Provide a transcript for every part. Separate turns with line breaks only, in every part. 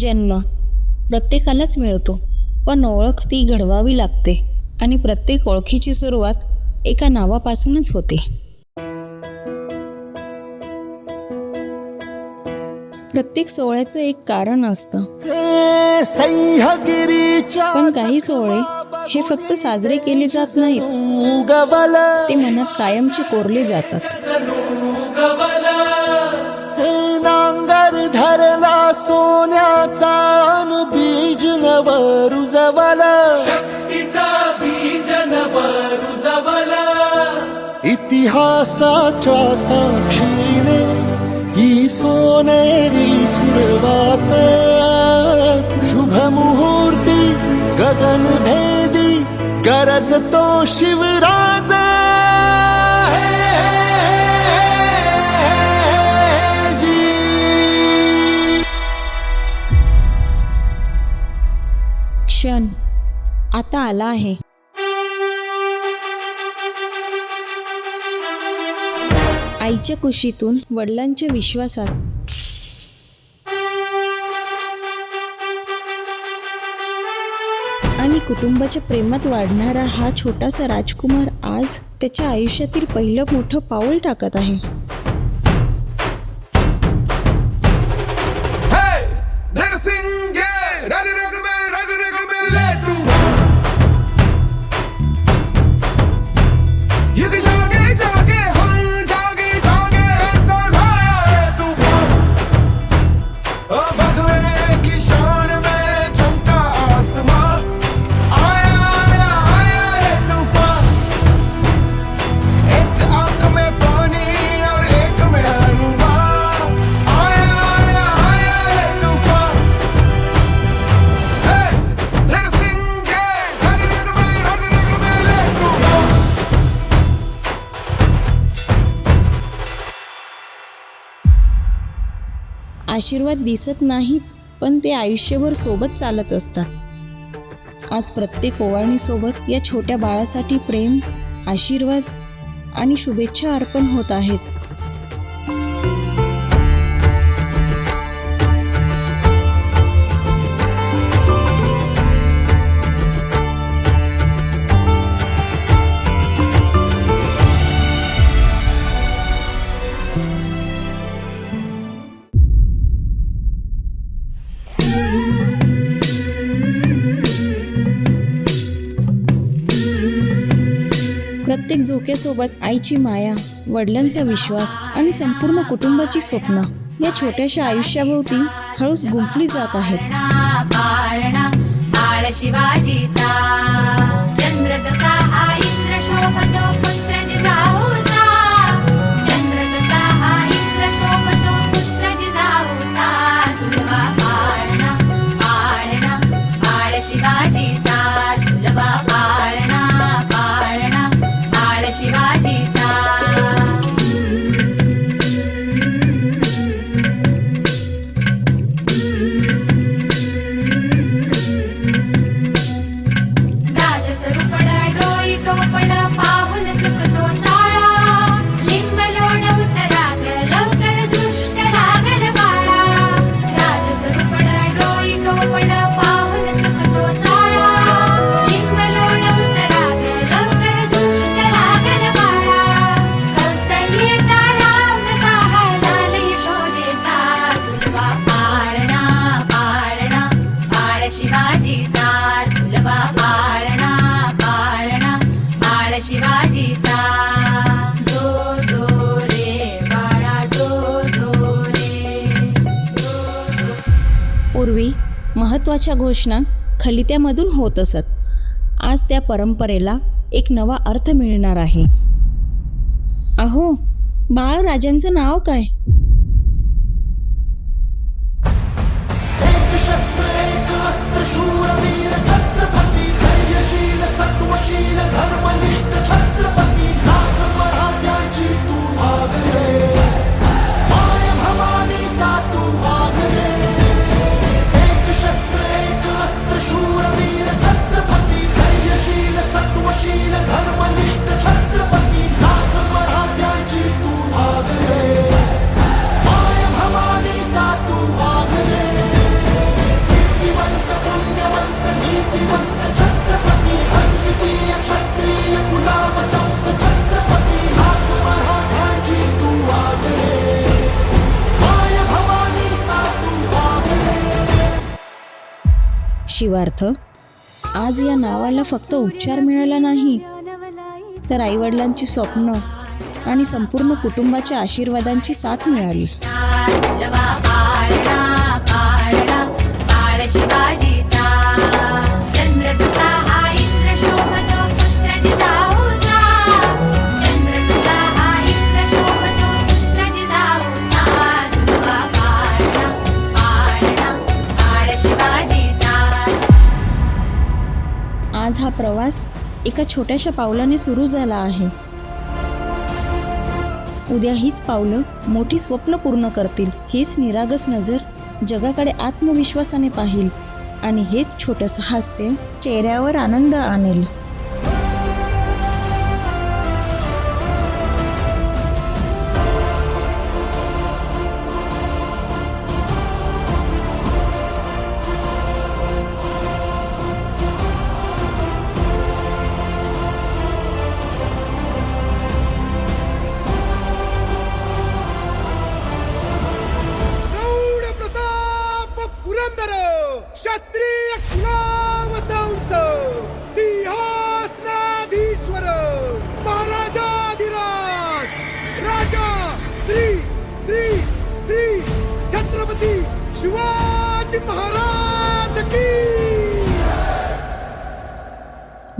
जन्म प्रत्येकालाच मिळतो, पण ओळख ती घडवावी लागते आणि प्रत्येक ओळखीची सुरुवात एका नावापासूनच होते. प्रत्येक सोहळ्याचं एक कारण असतं, पण काही सोहळे हे फक्त साजरे केले जात नाहीत, ते मनात कायमचे कोरले जातात.
नांगर धरला सोन्याचा बीज नव रुजवला, शक्तीचा बीज नव रुजवला. इतिहासाच्या साक्षीने ही सोनेरी सुरुवात, शुभ मुहूर्ती गगन भेदी गरजतो शिवराज.
क्षण आता आला आहे. आईच्या कुशीतून वडिलांच्या विश्वासात, आणि कुटुंबाच्या प्रेमात वाढणारा हा छोटासा राजकुमार आज त्याच्या आयुष्यातील पहिलं मोठं पाऊल टाकत आहे. आशीर्वाद दिसत नाहीत, पण ते आयुष्यभर सोबत चालत असतात. आज प्रत्येक ओवाळणीसोबत या छोट्या बाळासाठी प्रेम, आशीर्वाद आणि शुभेच्छा अर्पण होत आहेत. प्रत्येक झोक्यासोबत आईची माया, वडिलांचा विश्वास आणि संपूर्ण कुटुंबाची स्वप्न या छोट्याशा आयुष्याभोवती हळूच गुंफली जात आहेत. शिवाजीचा चंद्र जसा हा इंद्र शोभतो पुत्र जिजाऊचा, चंद्र जसा हा इंद्र शोभतो पुत्र जिजाऊचा. सुलभा पाळणा पाळणा बाळ शिवाजीचा, सुलभा पाळणा पाळणा बाळ शिवाजीचा. पूर्वी महत्त्वाच्या घोषणा खलित्यामधून होत असत. आज त्या परंपरेला एक नवा अर्थ मिळणार आहे. अहो, बाळराजांचं नाव काय?
धर्मनिष्ठ छत्रपती, नाथ मराठ्यांची तू माग रे.
शिवार्थ, आज या नावाला फक्त उच्चार मिळाला नाही, तर आईवडिलांची स्वप्न आणि संपूर्ण कुटुंबाच्या आशीर्वादांची साथ मिळाली. आज हा प्रवास एका छोट्याशा पावलाने सुरू झाला आहे. उद्या हीच पावलं मोठी स्वप्न पूर्ण करतील. हेच निरागस नजर जगाकडे आत्मविश्वासाने पाहिल आणि हेच छोटंसं हास्य चेहऱ्यावर आनंद आणेल.
प्रौढ प्रताप पुरंदर क्षत्रिय कुलावतंस सिंहासनाधीश्वर महाराजाधिराज राजा श्री श्री श्री छत्रपती शिवाजी महाराज की.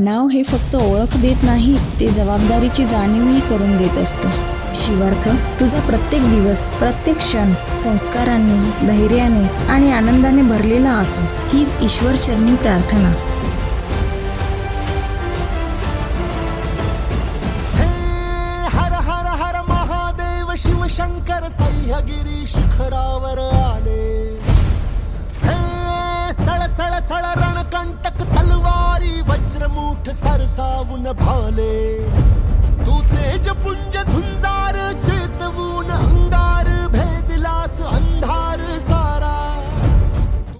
नाव हे फक्त ओळख देत नाही, ते जबाबदारीची जाणीवही करून देत असतं. शिवार्थ, तुझा प्रत्येक दिवस, प्रत्येक क्षण संस्कारांनी, धैर्याने आणि आनंदाने भरलेला असो, हीच ईश्वरचरणी प्रार्थना.
हे हर हर हर महादेव शिवशंकर सह्यागिरी शिखरावर आले. हे सळ सळ सळ रणकंटक तलवारी वज्रमुठ सरसावून भाले. तू तेज पुंज झुंजार चेतवून अंगार भेदलास अंधार